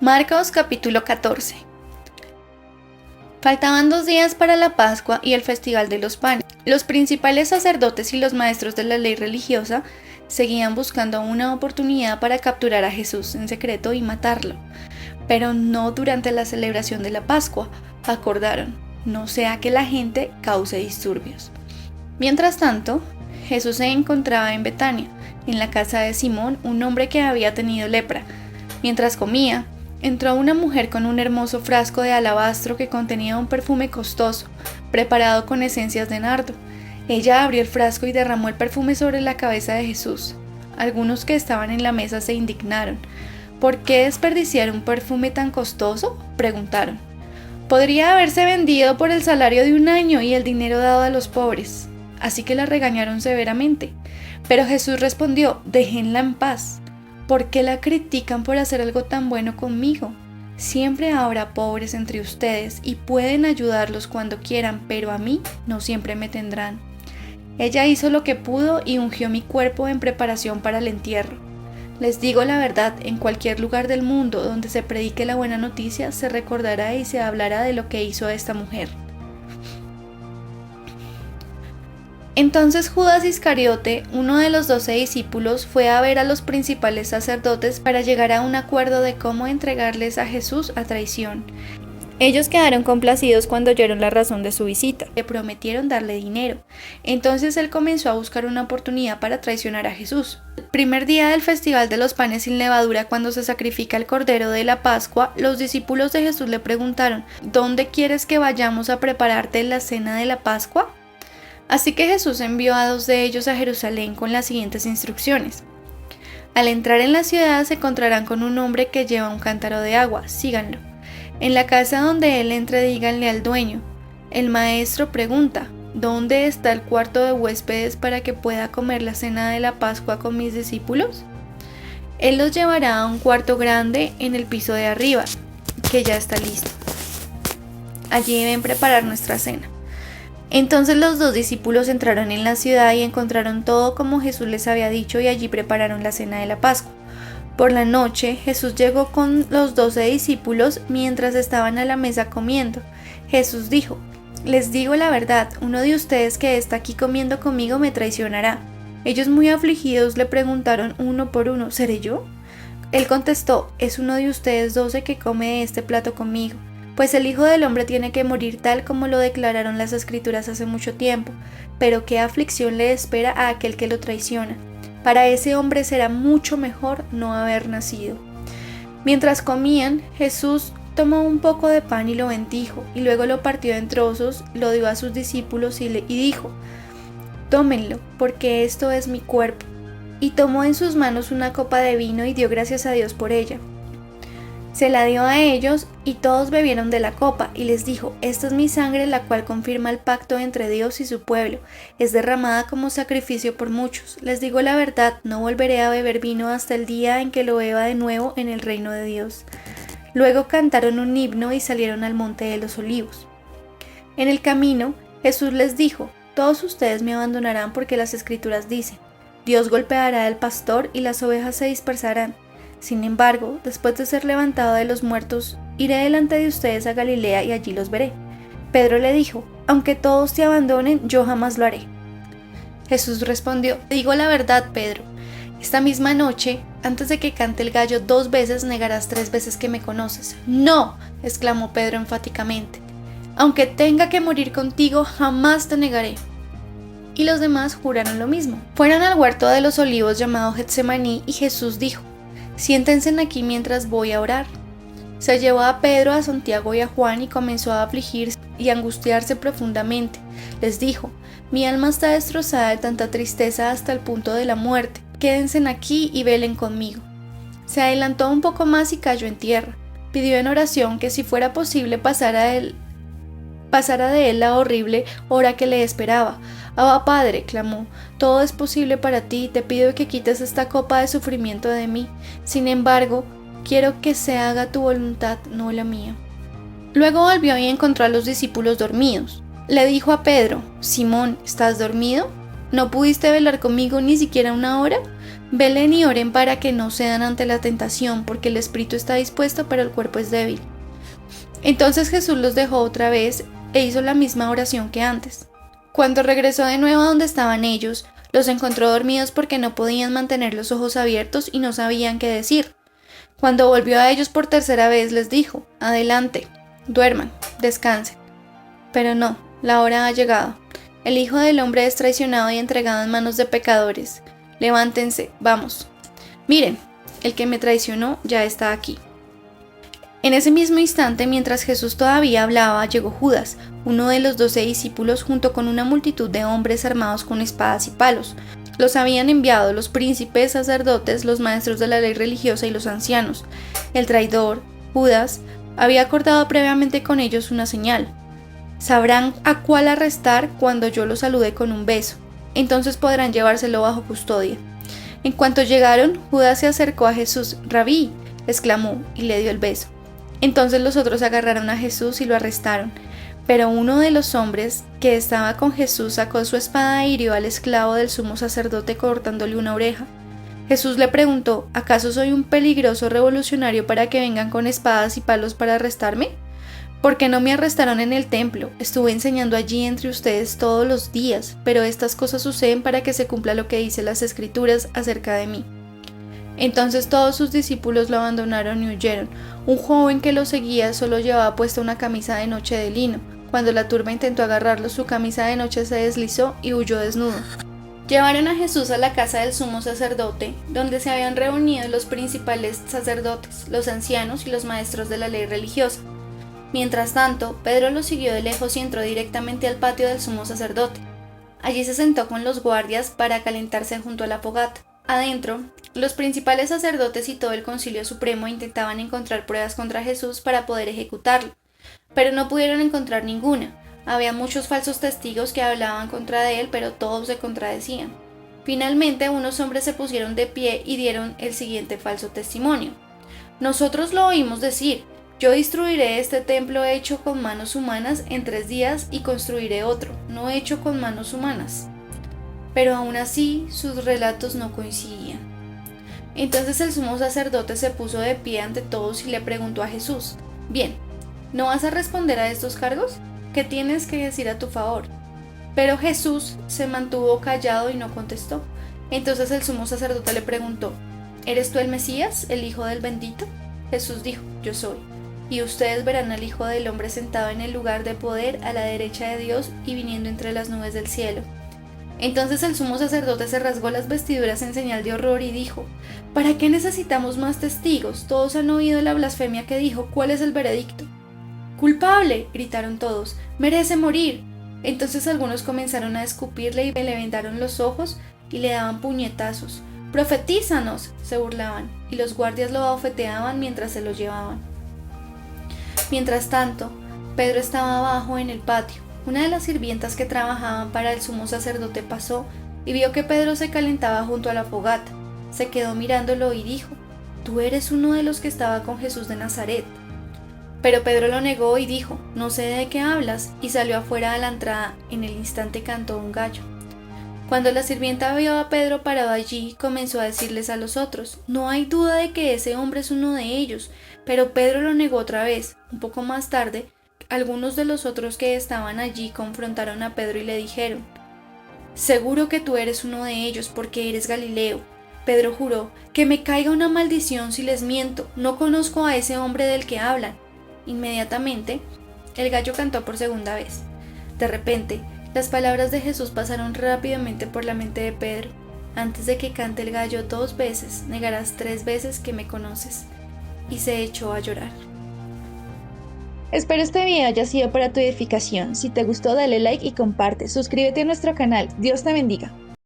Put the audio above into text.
Marcos capítulo 14. Faltaban 2 días para la Pascua y el Festival de los Panes. Los principales sacerdotes y los maestros de la ley religiosa seguían buscando una oportunidad para capturar a Jesús en secreto y matarlo, pero no durante la celebración de la Pascua, acordaron, no sea que la gente cause disturbios. Mientras tanto, Jesús se encontraba en Betania, en la casa de Simón, un hombre que había tenido lepra. Mientras comía, entró una mujer con un hermoso frasco de alabastro que contenía un perfume costoso, preparado con esencias de nardo. Ella abrió el frasco y derramó el perfume sobre la cabeza de Jesús. Algunos que estaban en la mesa se indignaron. ¿Por qué desperdiciar un perfume tan costoso?, preguntaron. Podría haberse vendido por el salario de un año y el dinero dado a los pobres. Así que la regañaron severamente. Pero Jesús respondió: déjenla en paz. ¿Por qué la critican por hacer algo tan bueno conmigo? Siempre habrá pobres entre ustedes y pueden ayudarlos cuando quieran, pero a mí no siempre me tendrán. Ella hizo lo que pudo y ungió mi cuerpo en preparación para el entierro. Les digo la verdad, en cualquier lugar del mundo donde se predique la buena noticia, se recordará y se hablará de lo que hizo esta mujer. Entonces Judas Iscariote, uno de los 12 discípulos, fue a ver a los principales sacerdotes para llegar a un acuerdo de cómo entregarles a Jesús a traición. Ellos quedaron complacidos cuando oyeron la razón de su visita. Le prometieron darle dinero. Entonces él comenzó a buscar una oportunidad para traicionar a Jesús. El primer día del Festival de los Panes sin Levadura, cuando se sacrifica el Cordero de la Pascua, los discípulos de Jesús le preguntaron: ¿dónde quieres que vayamos a prepararte la cena de la Pascua? Así que Jesús envió a 2 de ellos a Jerusalén con las siguientes instrucciones. Al entrar en la ciudad se encontrarán con un hombre que lleva un cántaro de agua, síganlo. En la casa donde él entre, díganle al dueño: el maestro pregunta, ¿dónde está el cuarto de huéspedes para que pueda comer la cena de la Pascua con mis discípulos? Él los llevará a un cuarto grande en el piso de arriba, que ya está listo. Allí deben preparar nuestra cena. Entonces los 2 discípulos entraron en la ciudad y encontraron todo como Jesús les había dicho, y allí prepararon la cena de la Pascua. Por la noche Jesús llegó con los 12 discípulos mientras estaban a la mesa comiendo. Jesús dijo: les digo la verdad, uno de ustedes que está aquí comiendo conmigo me traicionará. Ellos, muy afligidos, le preguntaron uno por uno: ¿seré yo? Él contestó: es uno de ustedes 12 que come de este plato conmigo. Pues el Hijo del Hombre tiene que morir tal como lo declararon las Escrituras hace mucho tiempo, pero qué aflicción le espera a aquel que lo traiciona. Para ese hombre será mucho mejor no haber nacido. Mientras comían, Jesús tomó un poco de pan y lo bendijo, y luego lo partió en trozos, lo dio a sus discípulos y dijo: tómenlo, porque esto es mi cuerpo. Y tomó en sus manos una copa de vino y dio gracias a Dios por ella. Se la dio a ellos y todos bebieron de la copa, y les dijo: esta es mi sangre, la cual confirma el pacto entre Dios y su pueblo. Es derramada como sacrificio por muchos. Les digo la verdad, no volveré a beber vino hasta el día en que lo beba de nuevo en el reino de Dios. Luego cantaron un himno y salieron al monte de los Olivos. En el camino, Jesús les dijo: todos ustedes me abandonarán, porque las Escrituras dicen: Dios golpeará al pastor y las ovejas se dispersarán. Sin embargo, después de ser levantado de los muertos, iré delante de ustedes a Galilea y allí los veré. Pedro le dijo: aunque todos te abandonen, yo jamás lo haré. Jesús respondió: digo la verdad, Pedro. Esta misma noche, antes de que cante el gallo 2 veces, negarás 3 veces que me conoces. ¡No!, exclamó Pedro enfáticamente. Aunque tenga que morir contigo, jamás te negaré. Y los demás juraron lo mismo. Fueron al huerto de los olivos llamado Getsemaní, y Jesús dijo: siéntense aquí mientras voy a orar. Se llevó a Pedro, a Santiago y a Juan y comenzó a afligirse y angustiarse profundamente. Les dijo: mi alma está destrozada de tanta tristeza hasta el punto de la muerte. Quédense aquí y velen conmigo. Se adelantó un poco más y cayó en tierra. Pidió en oración que, si fuera posible, pasara de él la horrible hora que le esperaba. Abba Padre, clamó, todo es posible para ti, te pido que quites esta copa de sufrimiento de mí. Sin embargo, quiero que se haga tu voluntad, no la mía. Luego volvió y encontró a los discípulos dormidos. Le dijo a Pedro: Simón, ¿estás dormido? ¿No pudiste velar conmigo ni siquiera una hora? Velen y oren para que no cedan ante la tentación, porque el espíritu está dispuesto, pero el cuerpo es débil. Entonces Jesús los dejó otra vez e hizo la misma oración que antes. Cuando regresó de nuevo a donde estaban ellos, los encontró dormidos porque no podían mantener los ojos abiertos y no sabían qué decir. Cuando volvió a ellos por tercera vez les dijo: adelante, duerman, descansen. Pero no, la hora ha llegado. El Hijo del Hombre es traicionado y entregado en manos de pecadores. Levántense, vamos. Miren, el que me traicionó ya está aquí. En ese mismo instante, mientras Jesús todavía hablaba, llegó Judas, uno de los 12 discípulos, junto con una multitud de hombres armados con espadas y palos. Los habían enviado los príncipes, sacerdotes, los maestros de la ley religiosa y los ancianos. El traidor, Judas, había acordado previamente con ellos una señal. Sabrán a cuál arrestar cuando yo los salude con un beso. Entonces podrán llevárselo bajo custodia. En cuanto llegaron, Judas se acercó a Jesús. «Rabí», exclamó, y le dio el beso. Entonces los otros agarraron a Jesús y lo arrestaron. Pero uno de los hombres que estaba con Jesús sacó su espada e hirió al esclavo del sumo sacerdote cortándole una oreja. Jesús le preguntó: ¿acaso soy un peligroso revolucionario para que vengan con espadas y palos para arrestarme? ¿Por qué no me arrestaron en el templo? Estuve enseñando allí entre ustedes todos los días, pero estas cosas suceden para que se cumpla lo que dicen las Escrituras acerca de mí. Entonces todos sus discípulos lo abandonaron y huyeron. Un joven que lo seguía solo llevaba puesta una camisa de noche de lino. Cuando la turba intentó agarrarlo, su camisa de noche se deslizó y huyó desnudo. Llevaron a Jesús a la casa del sumo sacerdote, donde se habían reunido los principales sacerdotes, los ancianos y los maestros de la ley religiosa. Mientras tanto, Pedro lo siguió de lejos y entró directamente al patio del sumo sacerdote. Allí se sentó con los guardias para calentarse junto a la fogata. Adentro, los principales sacerdotes y todo el Concilio Supremo intentaban encontrar pruebas contra Jesús para poder ejecutarlo, pero no pudieron encontrar ninguna. Había muchos falsos testigos que hablaban contra él, pero todos se contradecían. Finalmente, unos hombres se pusieron de pie y dieron el siguiente falso testimonio: «Nosotros lo oímos decir: yo destruiré este templo hecho con manos humanas en 3 días y construiré otro, no hecho con manos humanas». Pero aún así, sus relatos no coincidían. Entonces el sumo sacerdote se puso de pie ante todos y le preguntó a Jesús: «Bien, ¿no vas a responder a estos cargos? ¿Qué tienes que decir a tu favor?». Pero Jesús se mantuvo callado y no contestó. Entonces el sumo sacerdote le preguntó: «¿Eres tú el Mesías, el Hijo del Bendito?». Jesús dijo: «Yo soy. Y ustedes verán al Hijo del Hombre sentado en el lugar de poder a la derecha de Dios y viniendo entre las nubes del cielo». Entonces el sumo sacerdote se rasgó las vestiduras en señal de horror y dijo: «¿Para qué necesitamos más testigos? Todos han oído la blasfemia que dijo. ¿Cuál es el veredicto?». «¡Culpable!», gritaron todos. «¡Merece morir!». Entonces algunos comenzaron a escupirle y le vendaron los ojos y le daban puñetazos. «¡Profetízanos!», se burlaban, y los guardias lo abofeteaban mientras se lo llevaban. Mientras tanto, Pedro estaba abajo en el patio. Una de las sirvientas que trabajaban para el sumo sacerdote pasó y vio que Pedro se calentaba junto a la fogata. Se quedó mirándolo y dijo: «Tú eres uno de los que estaba con Jesús de Nazaret». Pero Pedro lo negó y dijo: «No sé de qué hablas», y salió afuera a la entrada. En el instante cantó un gallo. Cuando la sirvienta vio a Pedro parado allí, comenzó a decirles a los otros: «No hay duda de que ese hombre es uno de ellos». Pero Pedro lo negó otra vez. Un poco más tarde, algunos de los otros que estaban allí confrontaron a Pedro y le dijeron: «Seguro que tú eres uno de ellos porque eres Galileo». Pedro juró: «Que me caiga una maldición si les miento, no conozco a ese hombre del que hablan». Inmediatamente, el gallo cantó por segunda vez. De repente, las palabras de Jesús pasaron rápidamente por la mente de Pedro: «Antes de que cante el gallo 2 veces, negarás 3 veces que me conoces». Y se echó a llorar. Espero este video haya sido para tu edificación. Si te gustó, dale like y comparte. Suscríbete a nuestro canal. Dios te bendiga.